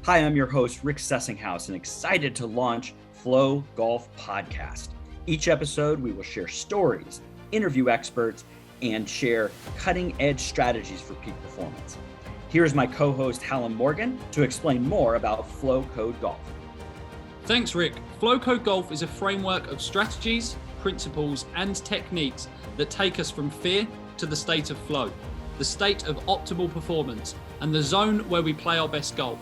Hi, I'm your host, Rick Sessinghaus, and excited to launch Flow Golf Podcast. Each episode, we will share stories, interview experts, and share cutting-edge strategies for peak performance. Here's my co-host, Hallam Morgan, to explain more about Flow Code Golf. Thanks, Rick. Flow Code Golf is a framework of strategies, principles, and techniques that take us from fear to the state of flow, the state of optimal performance, and the zone where we play our best golf.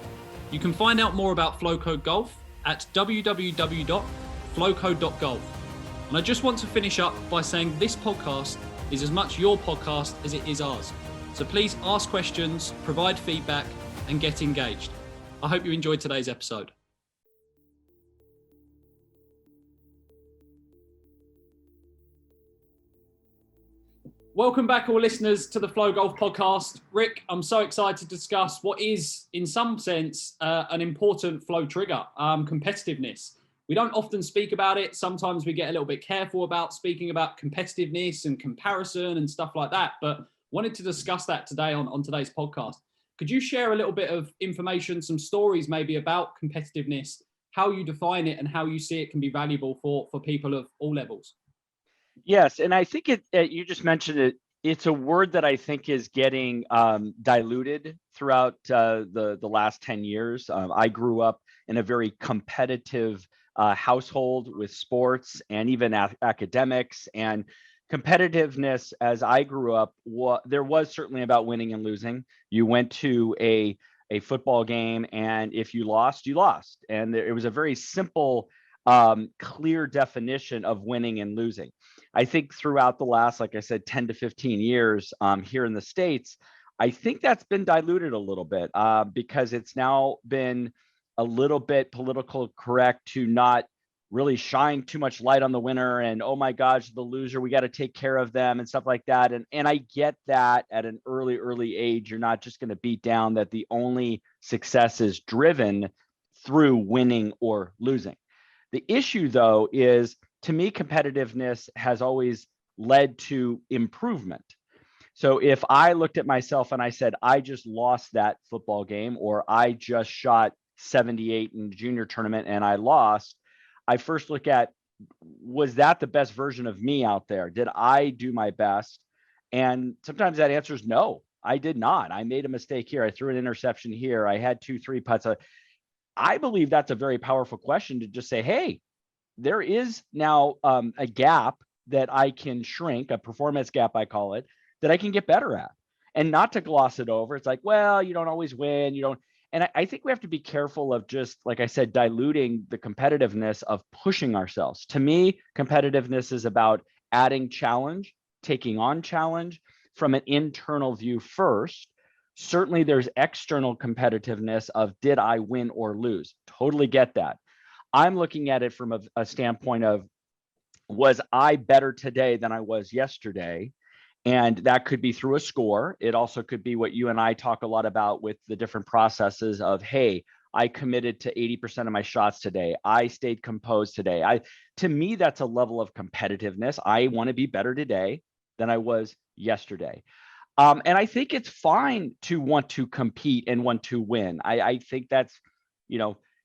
You can find out more about Flow Code Golf at www.flowcode.golf. And I just want to finish up by saying this podcast is as much your podcast as it is ours. So please ask questions, provide feedback, and get engaged. I hope you enjoyed today's episode. Welcome back, all listeners, to the Flow Golf Podcast. Rick, I'm so excited to discuss what is, in some sense, an important flow trigger, competitiveness. We don't often speak about it. Sometimes we get a little bit careful about speaking about competitiveness and comparison and stuff like that, but wanted to discuss that today on today's podcast. Could you share a little bit of information, some stories maybe about competitiveness, how you define it and how you see it can be valuable for people of all levels? Yes, and I think you just mentioned it. It's a word that I think is getting diluted throughout the last 10 years. I grew up in a very competitive household with sports and even academics, and competitiveness as I grew up, there was certainly about winning and losing. You went to a football game, and if you lost, you lost. And it was a very simple, clear definition of winning and losing. I think throughout the last, like I said, 10 to 15 years here in the States, I think that's been diluted a little bit because it's now been a little bit political correct to not really shine too much light on the winner and, oh my gosh, the loser, we got to take care of them and stuff like that. And I get that at an early age, you're not just going to beat down that the only success is driven through winning or losing. The issue, though, is to me, competitiveness has always led to improvement. So if I looked at myself and I said, I just lost that football game, or I just shot 78 in the junior tournament and I lost, I first look at, was that the best version of me out there? Did I do my best? And sometimes that answer is no, I did not. I made a mistake here. I threw an interception here. I had 2-3 putts. I believe that's a very powerful question to just say, hey, there is now a gap that I can shrink, a performance gap, I call it, that I can get better at, and not to gloss it over. It's like, well, you don't always win. You don't. And I think we have to be careful of just, like I said, diluting the competitiveness of pushing ourselves. To me, competitiveness is about adding challenge, taking on challenge from an internal view first. Certainly there's external competitiveness of, did I win or lose? Totally get that. I'm looking at it from a standpoint of, was I better today than I was yesterday? And that could be through a score. It also could be what you and I talk a lot about with the different processes of, hey, I committed to 80% of my shots today. I stayed composed today. To me, that's a level of competitiveness. I want to be better today than I was yesterday. And I think it's fine to want to compete and want to win. I think that's,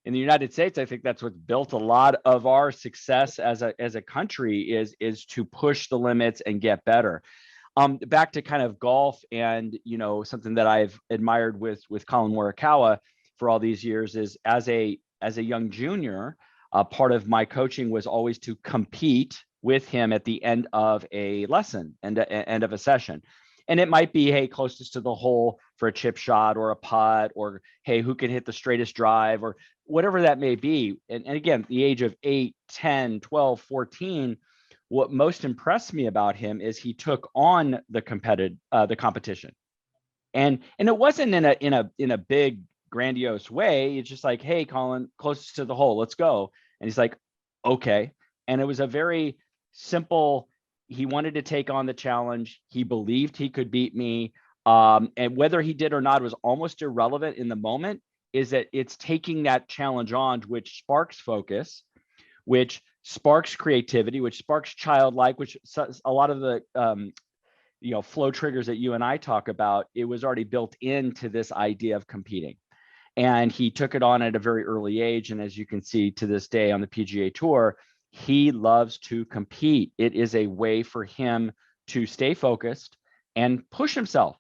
in the United States, I think that's what's built a lot of our success as a country is to push the limits and get better. Back to kind of golf and, something that I've admired with Collin Morikawa for all these years is as a young junior, part of my coaching was always to compete with him at the end of a lesson and end of a session. And it might be, hey, closest to the hole for a chip shot or a putt, or hey, who can hit the straightest drive, or whatever that may be. And again, the age of 8, 10, 12, 14, what most impressed me about him is he took on the competition. And it wasn't in a big grandiose way. It's just like, hey, Collin, closest to the hole, let's go. And he's like, okay. And it was a very simple, he wanted to take on the challenge. He believed he could beat me. And whether he did or not was almost irrelevant in the moment, is that it's taking that challenge on, which sparks focus, which sparks creativity, which sparks childlike, which a lot of the flow triggers that you and I talk about, it was already built into this idea of competing. And he took it on at a very early age. And as you can see to this day on the PGA Tour, he loves to compete. It is a way for him to stay focused and push himself.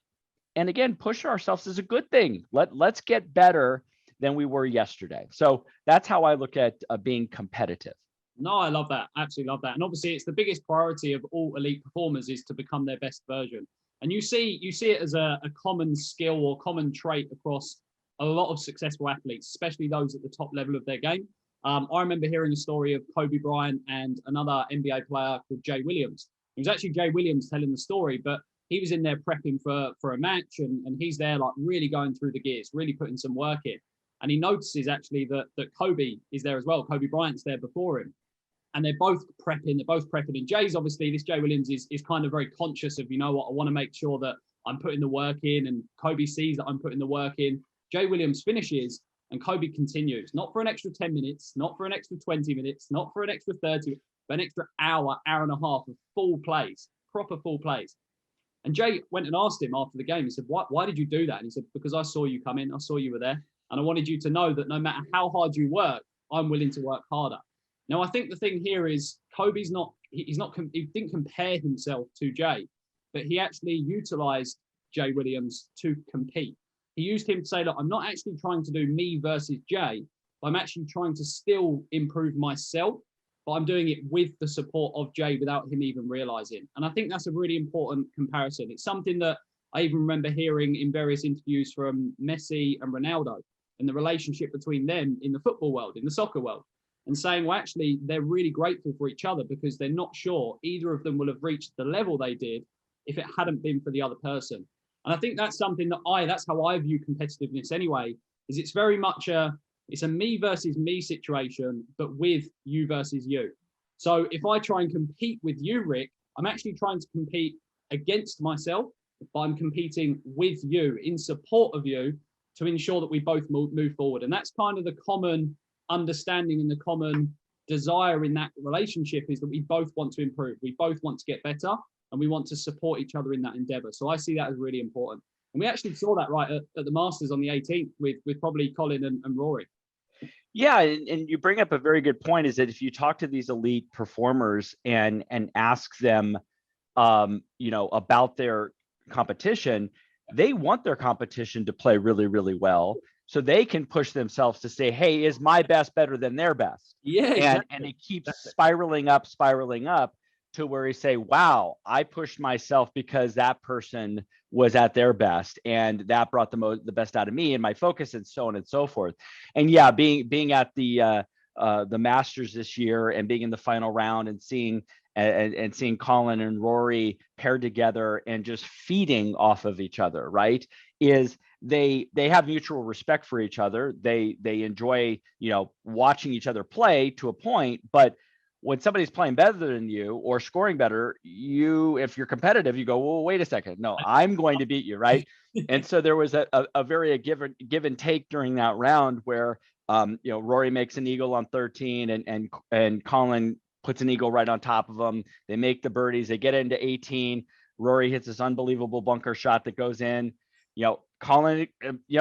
And again, push ourselves is a good thing. Let's get better than we were yesterday. So that's how I look at being competitive. No, I love that. Absolutely love that. And obviously, it's the biggest priority of all elite performers is to become their best version. And you see it as a common skill or common trait across a lot of successful athletes, especially those at the top level of their game. I remember hearing a story of Kobe Bryant and another NBA player called Jay Williams. It was actually Jay Williams telling the story, but he was in there prepping for a match, and he's there like really going through the gears, really putting some work in. And he notices actually that Kobe is there as well. Kobe Bryant's there before him. And they're both prepping. And Jay's obviously, this Jay Williams is kind of very conscious of, you know what, I want to make sure that I'm putting the work in, and Kobe sees that I'm putting the work in. Jay Williams finishes and Kobe continues, not for an extra 10 minutes, not for an extra 20 minutes, not for an extra 30, but an extra hour and a half of full plays, proper full plays. And Jay went and asked him after the game, he said, why did you do that? And he said, because I saw you come in, I saw you were there, and I wanted you to know that no matter how hard you work, I'm willing to work harder. Now, I think the thing here is he didn't compare himself to Jay, but he actually utilized Jay Williams to compete. He used him to say, look, I'm not actually trying to do me versus Jay. I'm actually trying to still improve myself, but I'm doing it with the support of Jay without him even realizing. And I think that's a really important comparison. It's something that I even remember hearing in various interviews from Messi and Ronaldo and the relationship between them in the football world, in the soccer world, and saying, well, actually, they're really grateful for each other because they're not sure either of them will have reached the level they did if it hadn't been for the other person. And I think that's something that's how I view competitiveness anyway, is it's very much it's a me versus me situation, but with you versus you. So if I try and compete with you, Rick, I'm actually trying to compete against myself, but I'm competing with you, in support of you, to ensure that we both move forward. And that's kind of the common understanding and the common desire in that relationship, is that we both want to improve. We both want to get better, and we want to support each other in that endeavor. So I see that as really important. And we actually saw that right at the Masters on the 18th with probably Colin and Rory. Yeah, and you bring up a very good point, is that if you talk to these elite performers and ask them, about their competition, they want their competition to play really, really well, so they can push themselves to say, hey, is my best better than their best? Yeah, exactly. And it keeps spiraling up to where you say, wow, I pushed myself because that person was at their best, and that brought the best out of me and my focus, and so on and so forth. And yeah, being at the Masters this year and being in the final round and seeing Colin and Rory paired together and just feeding off of each other, right, is they have mutual respect for each other. They enjoy, watching each other play to a point, but when somebody's playing better than you or scoring better, if you're competitive, you go, well, wait a second. No, I'm going to beat you, right? And so there was a very give and take during that round where, Rory makes an eagle on 13 and Colin puts an eagle right on top of them. They make the birdies. They get into 18. Rory hits this unbelievable bunker shot that goes in. Colin,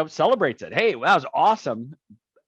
celebrates it. Hey, well, that was awesome.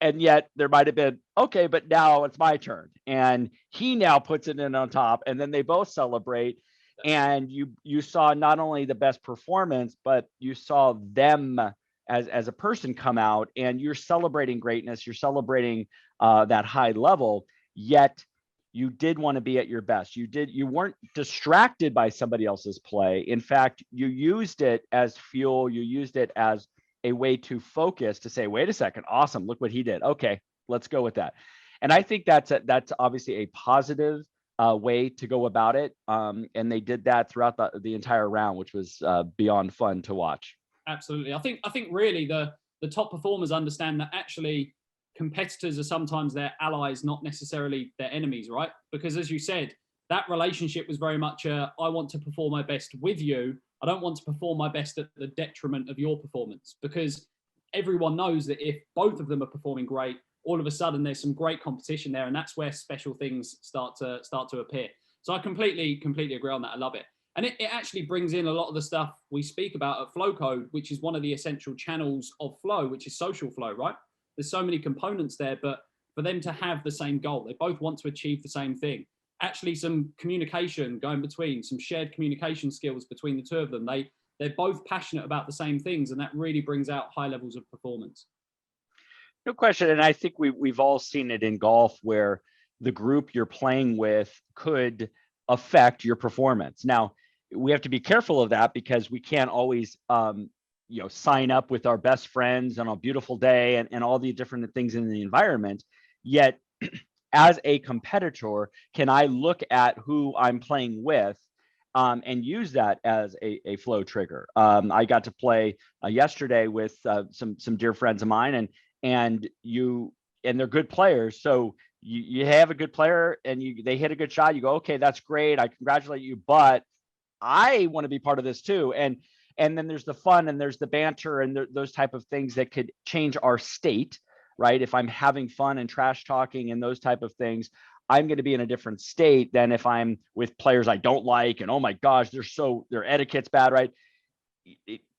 And yet there might have been, okay, but now it's my turn. And he now puts it in on top, and then they both celebrate. And you saw not only the best performance, but you saw them as a person come out, and you're celebrating greatness. You're celebrating that high level, yet you did want to be at your best. You weren't distracted by somebody else's play. In fact, you used it as fuel. You used it as a way to focus, to say, wait a second, awesome, look what he did. Okay, let's go with that. And I think that's obviously a positive way to go about it. And they did that throughout the entire round, which was beyond fun to watch. Absolutely. I think really the top performers understand that actually competitors are sometimes their allies, not necessarily their enemies, right? Because as you said, that relationship was very much I want to perform my best with you. I don't want to perform my best at the detriment of your performance, because everyone knows that if both of them are performing great, all of a sudden there's some great competition there, and that's where special things start to appear. So I completely agree on that. I love it. And it actually brings in a lot of the stuff we speak about at Flow Code, which is one of the essential channels of flow, which is social flow, right? There's so many components there, but for them to have the same goal, they both want to achieve the same thing. Actually, some communication going between, some shared communication skills between the two of them. They're both passionate about the same things, and that really brings out high levels of performance. No question. And I think we've all seen it in golf where the group you're playing with could affect your performance. Now, we have to be careful of that because we can't always sign up with our best friends on a beautiful day and all the different things in the environment. Yet, as a competitor, can I look at who I'm playing with and use that as a flow trigger? I got to play yesterday with some dear friends of mine, and they're good players. So you have a good player and they hit a good shot. You go, okay, that's great. I congratulate you, but I want to be part of this too. And then there's the fun and there's the banter and those type of things that could change our state, right? If I'm having fun and trash talking and those type of things, I'm going to be in a different state than if I'm with players I don't like and, oh my gosh, their etiquette's bad, right?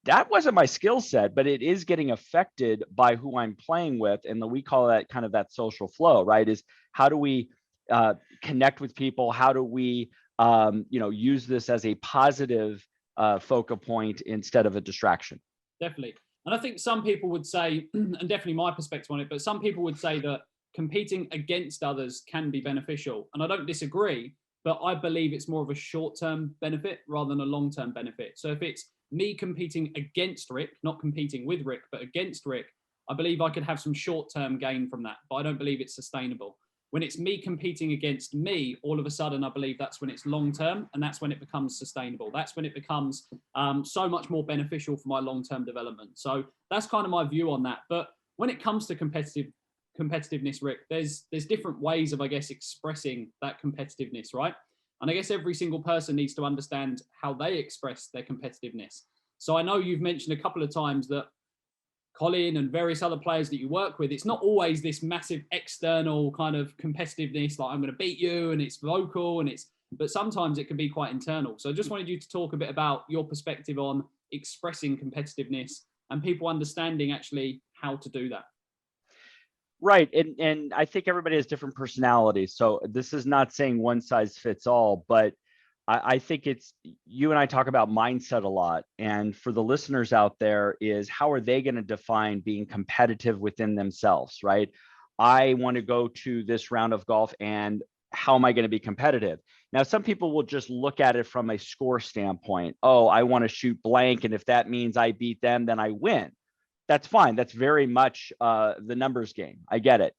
That wasn't my skill set, but it is getting affected by who I'm playing with. And we call that kind of that social flow, right? Is how do we connect with people? How do we use this as a positive focal point instead of a distraction? Definitely. And I think some people would say, and definitely my perspective on it, but some people would say that competing against others can be beneficial. And I don't disagree, but I believe it's more of a short-term benefit rather than a long-term benefit. So if it's me competing against Rick, not competing with Rick, but against Rick, I believe I could have some short-term gain from that, but I don't believe it's sustainable. When it's me competing against me, all of a sudden, I believe that's when it's long-term and that's when it becomes sustainable. That's when it becomes so much more beneficial for my long-term development. So that's kind of my view on that. But when it comes to competitiveness, Rick, there's different ways of, I guess, expressing that competitiveness, right? And I guess every single person needs to understand how they express their competitiveness. So I know you've mentioned a couple of times that Colin and various other players that you work with, it's not always this massive external kind of competitiveness, like I'm going to beat you and it's vocal but sometimes it can be quite internal. So I just wanted you to talk a bit about your perspective on expressing competitiveness and people understanding actually how to do that. Right. And I think everybody has different personalities. So this is not saying one size fits all, but I think it's, you and I talk about mindset a lot. And for the listeners out there is how are they going to define being competitive within themselves, right? I want to go to this round of golf and how am I going to be competitive? Now, some people will just look at it from a score standpoint. Oh, I want to shoot blank. And if that means I beat them, then I win. That's fine. That's very much the numbers game. I get it.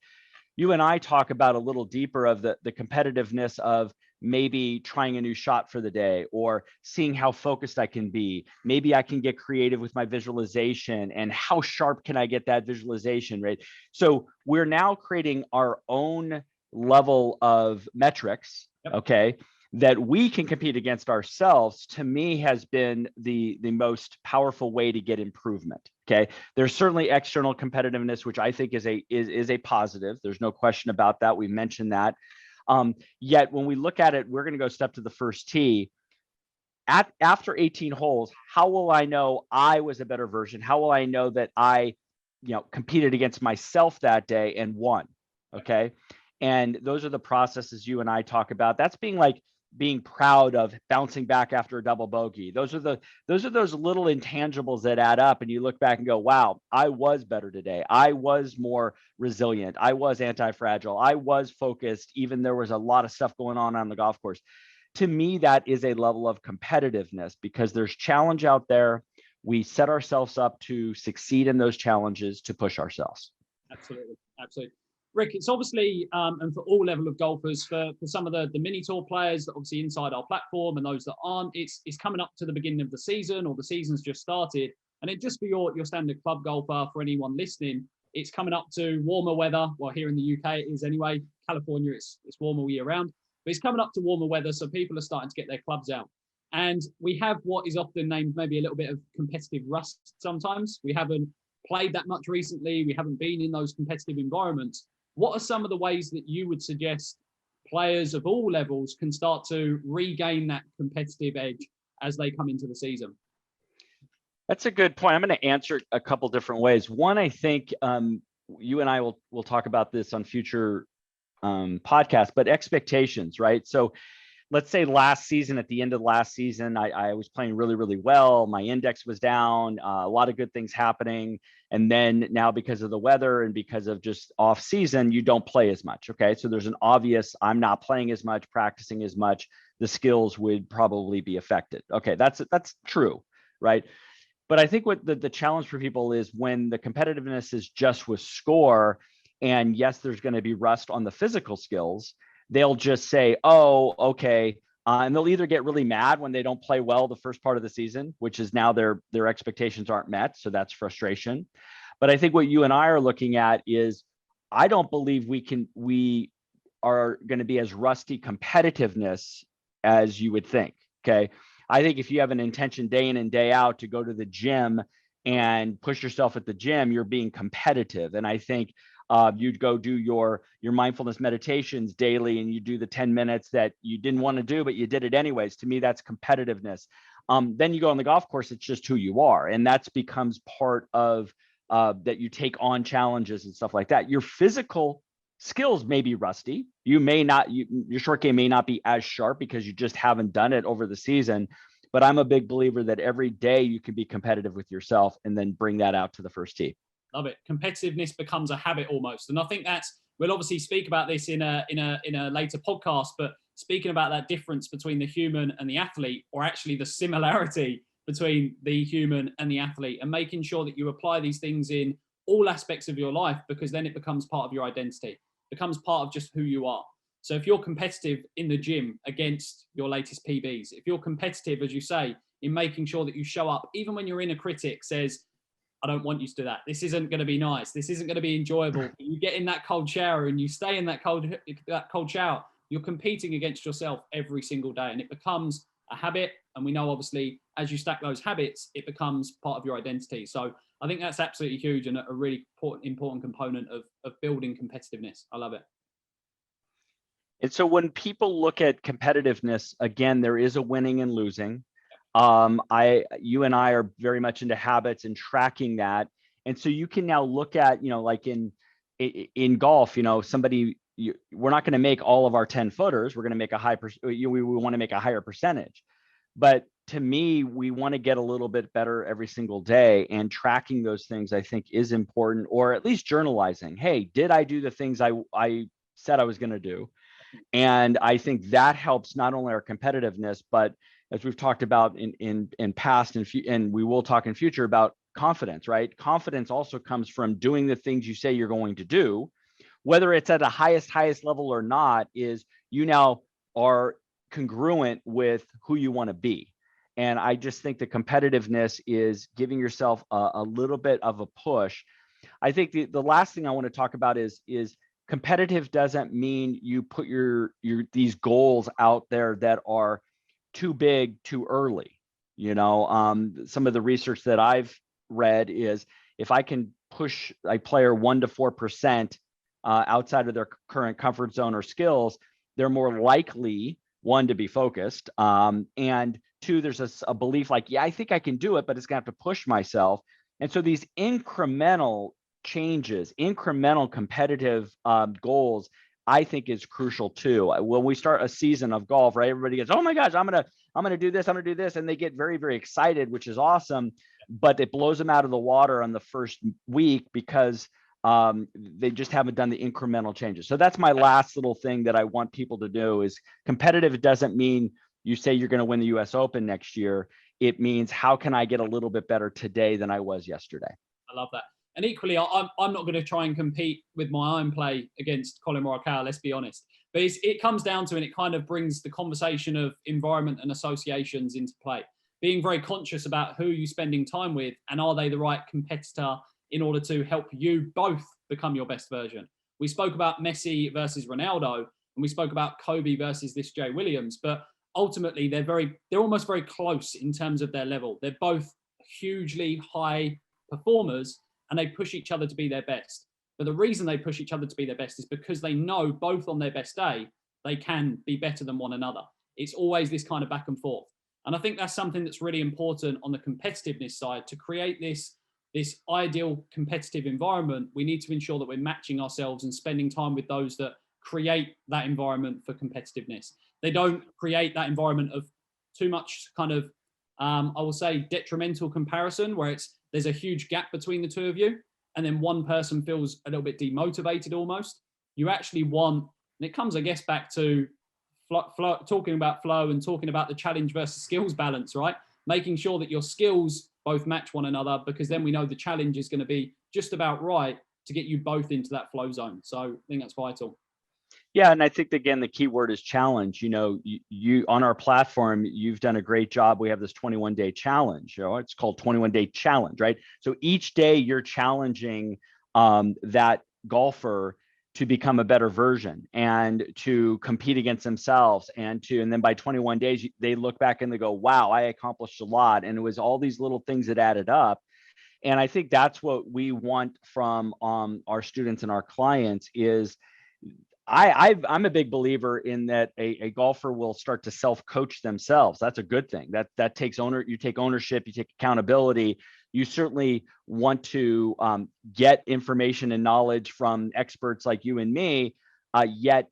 You and I talk about a little deeper of the competitiveness of maybe trying a new shot for the day or seeing how focused I can be. Maybe I can get creative with my visualization and how sharp can I get that visualization, right? So we're now creating our own level of metrics, okay, that we can compete against ourselves, to me has been the most powerful way to get improvement. Okay. There's certainly external competitiveness, which I think is a positive. There's no question about that. We mentioned that. Yet when we look at it, we're going to go step to the first tee. After 18 holes, how will I know I was a better version? How will I know that I, competed against myself that day and won? Okay. And those are the processes you and I talk about. That's being proud of bouncing back after a double bogey. Those are those little intangibles that add up. And you look back and go, wow, I was better today. I was more resilient. I was anti-fragile. I was focused, even there was a lot of stuff going on the golf course. To me, that is a level of competitiveness because there's challenge out there. We set ourselves up to succeed in those challenges to push ourselves. Absolutely. Absolutely. Rick, it's obviously, and for all level of golfers, for some of the mini tour players that obviously inside our platform and those that aren't, it's coming up to the beginning of the season or the season's just started. And it just for your standard club golfer, for anyone listening, it's coming up to warmer weather. Well, here in the UK it is anyway. California, it's warmer all year round. But it's coming up to warmer weather, so people are starting to get their clubs out. And we have what is often named maybe a little bit of competitive rust sometimes. We haven't played that much recently. We haven't been in those competitive environments. What are some of the ways that you would suggest players of all levels can start to regain that competitive edge as they come into the season? That's a good point. I'm going to answer a couple different ways. One, I think you and I will talk about this on future podcasts, but expectations, right? So let's say last season, at the end of last season, I was playing really, really well. My index was down, a lot of good things happening. And then now, because of the weather and because of just off season, you don't play as much. Okay. So there's an obvious, I'm not playing as much, practicing as much. The skills would probably be affected. Okay. That's true. Right. But I think what the challenge for people is when the competitiveness is just with score, and yes, there's going to be rust on the physical skills, they'll just say, oh, okay. And they'll either get really mad when they don't play well the first part of the season, which is now their expectations aren't met. So that's frustration. But I think what you and I are looking at is, I don't believe we are going to be as rusty competitiveness as you would think. Okay. I think if you have an intention day in and day out to go to the gym and push yourself at the gym, you're being competitive. And I think you'd go do your mindfulness meditations daily, and you do the 10 minutes that you didn't want to do, but you did it anyways. To me, that's competitiveness. Then you go on the golf course, it's just who you are. And that's becomes part of that you take on challenges and stuff like that. Your physical skills may be rusty. You may not, your short game may not be as sharp because you just haven't done it over the season. But I'm a big believer that every day you can be competitive with yourself and then bring that out to the first tee. Love it. Competitiveness becomes a habit almost. And I think we'll obviously speak about this in a later podcast, but speaking about that difference between the human and the athlete, or actually the similarity between the human and the athlete, and making sure that you apply these things in all aspects of your life, because then it becomes part of your identity, becomes part of just who you are. So if you're competitive in the gym against your latest PBs, if you're competitive, as you say, in making sure that you show up, even when your inner critic says, I don't want you to do that, this isn't going to be nice, this isn't going to be enjoyable, you get in that cold shower and you stay in that cold shower, you're competing against yourself every single day, and it becomes a habit. And we know, obviously, as you stack those habits, it becomes part of your identity. So I think that's absolutely huge and a really important component of building competitiveness. I love it. And so when people look at competitiveness, again, there is a winning and losing. You and I are very much into habits and tracking that. And so you can now look at, like in golf, we're not going to make all of our 10 footers. We're going to make we want to make a higher percentage. But to me, we want to get a little bit better every single day, and tracking those things, I think, is important, or at least journalizing. Hey, did I do the things I said I was going to do? And I think that helps not only our competitiveness, but as we've talked about in past and we will talk in future about confidence, right? Confidence also comes from doing the things you say you're going to do, whether it's at the highest level or not, is you now are congruent with who you want to be. And I just think the competitiveness is giving yourself a little bit of a push. I think the last thing I want to talk about is competitive doesn't mean you put your these goals out there that are too big too early. Some of the research that I've read is, if I can push a player 1 to 4% outside of their current comfort zone or skills, they're more likely, one, to be focused, and two, there's a belief like, yeah, I think I can do it, but it's gonna have to push myself. And so these incremental changes, incremental competitive goals, I think is crucial too. When we start a season of golf, right, everybody goes, oh my gosh, I'm gonna do this, and they get very, very excited, which is awesome, but it blows them out of the water on the first week because they just haven't done the incremental changes. So that's my last little thing that I want people to do is competitive. It doesn't mean you say you're going to win the US Open next year. It means, how can I get a little bit better today than I was yesterday? I love that. And equally, I'm not going to try and compete with my iron play against Colin Morikawa, let's be honest. But it comes down to, and it kind of brings the conversation of environment and associations into play. Being very conscious about who you're spending time with, and are they the right competitor in order to help you both become your best version. We spoke about Messi versus Ronaldo, and we spoke about Kobe versus this Jay Williams, but ultimately they're almost very close in terms of their level. They're both hugely high performers, and they push each other to be their best. But the reason they push each other to be their best is because they know both on their best day, they can be better than one another. It's always this kind of back and forth. And I think that's something that's really important on the competitiveness side. To create this ideal competitive environment, we need to ensure that we're matching ourselves and spending time with those that create that environment for competitiveness. They don't create that environment of too much kind of, I will say, detrimental comparison, where there's a huge gap between the two of you, and then one person feels a little bit demotivated almost. You actually want, and it comes, I guess, back to talking about flow and talking about the challenge versus skills balance, right? Making sure that your skills both match one another, because then we know the challenge is going to be just about right to get you both into that flow zone. So I think that's vital. Yeah, and I think again the key word is challenge. You on our platform, you've done a great job. We have this 21-day challenge. It's called 21-day challenge, right? So each day you're challenging that golfer to become a better version and to compete against themselves, and then by 21 days they look back and they go, wow, I accomplished a lot. And it was all these little things that added up. And I think that's what we want from our students and our clients is, I'm a big believer in that a golfer will start to self-coach themselves. That's a good thing. That takes you take ownership, you take accountability. You certainly want to get information and knowledge from experts like you and me, yet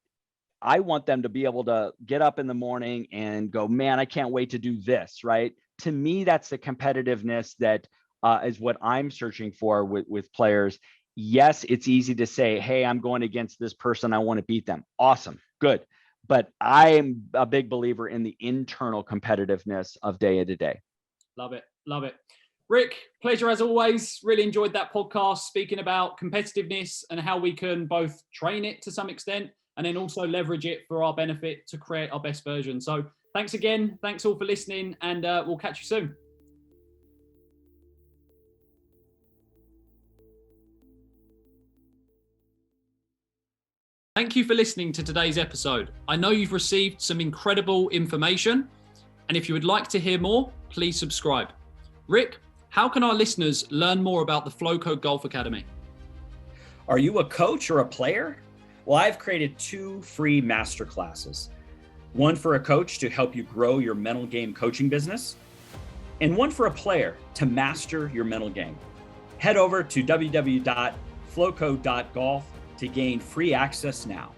I want them to be able to get up in the morning and go, man, I can't wait to do this, right? To me, that's the competitiveness that is what I'm searching for with players. Yes, it's easy to say, hey, I'm going against this person, I want to beat them. Awesome, good. But I am a big believer in the internal competitiveness of day to day. Love it. Love it. Rick, pleasure as always. Really enjoyed that podcast speaking about competitiveness and how we can both train it to some extent and then also leverage it for our benefit to create our best version. So thanks again. Thanks all for listening, and we'll catch you soon. Thank you for listening to today's episode. I know you've received some incredible information, and if you would like to hear more, please subscribe. Rick, how can our listeners learn more about the Flowcode Golf Academy? Are you a coach or a player? Well, I've created 2 free masterclasses. One for a coach to help you grow your mental game coaching business, and one for a player to master your mental game. Head over to www.flowcode.golf to gain free access now.